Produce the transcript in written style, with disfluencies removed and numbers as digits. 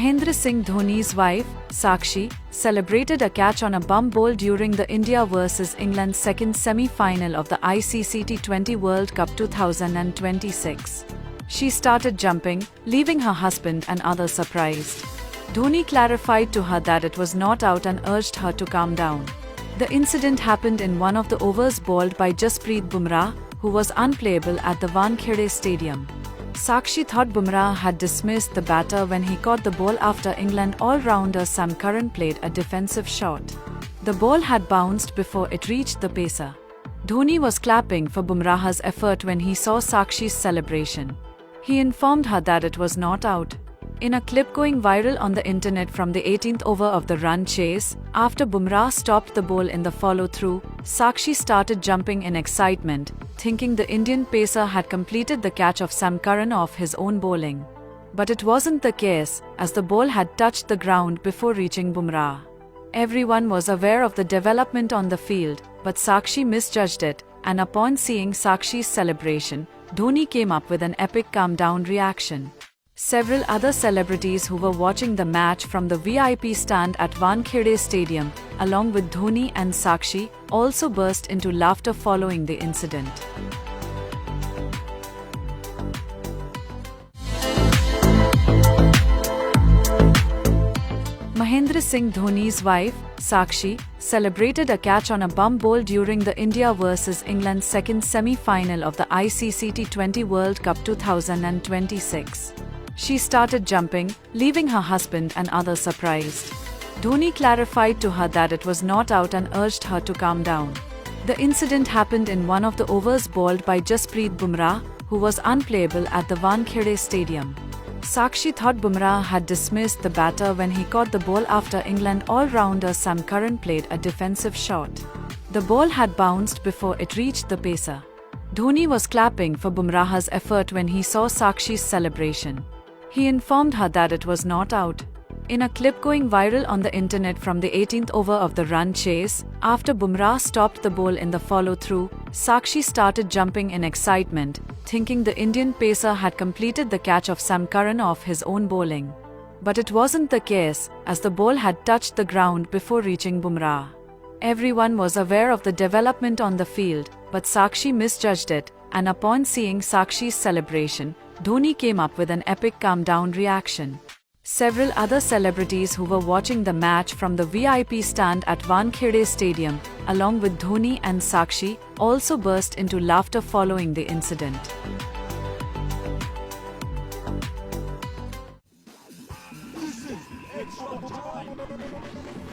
Mahendra Singh Dhoni's wife, Sakshi, celebrated a catch on a bum bowl during the India vs England second semi-final of the ICC T20 World Cup 2026. She started jumping, leaving her husband and others surprised. Dhoni clarified to her that it was not out and urged her to calm down. The incident happened in one of the overs bowled by Jasprit Bumrah, who was unplayable at the Wankhede Stadium. Sakshi thought Bumrah had dismissed the batter when he caught the ball after England all-rounder Sam Curran played a defensive shot. The ball had bounced before it reached the pacer. Dhoni was clapping for Bumrah's effort when he saw Sakshi's celebration. He informed her that it was not out. In a clip going viral on the internet from the 18th over of the run chase, after Bumrah stopped the ball in the follow-through, Sakshi started jumping in excitement, thinking the Indian pacer had completed the catch of Sam Curran off his own bowling. But it wasn't the case, as the ball had touched the ground before reaching Bumrah. Everyone was aware of the development on the field, but Sakshi misjudged it, and upon seeing Sakshi's celebration, Dhoni came up with an epic calm-down reaction. Several other celebrities who were watching the match from the VIP stand at Wankhede Stadium, along with Dhoni and Sakshi, also burst into laughter following the incident. Mahendra Singh Dhoni's wife, Sakshi, celebrated a catch on a bum bowl during the India vs England second semi-final of the ICC T20 World Cup 2026. She started jumping, leaving her husband and others surprised. Dhoni clarified to her that it was not out and urged her to calm down. The incident happened in one of the overs bowled by Jasprit Bumrah, who was unplayable at the Wankhede Stadium. Sakshi thought Bumrah had dismissed the batter when he caught the ball after England all-rounder Sam Curran played a defensive shot. The ball had bounced before it reached the pacer. Dhoni was clapping for Bumrah's effort when he saw Sakshi's celebration. He informed her that it was not out. In a clip going viral on the internet from the 18th over of the run chase, after Bumrah stopped the ball in the follow-through, Sakshi started jumping in excitement, thinking the Indian pacer had completed the catch of Sam Curran off his own bowling. But it wasn't the case, as the ball had touched the ground before reaching Bumrah. Everyone was aware of the development on the field, but Sakshi misjudged it, and upon seeing Sakshi's celebration, Dhoni came up with an epic calm-down reaction. Several other celebrities who were watching the match from the VIP stand at Wankhede Stadium, along with Dhoni and Sakshi, also burst into laughter following the incident. Extra time.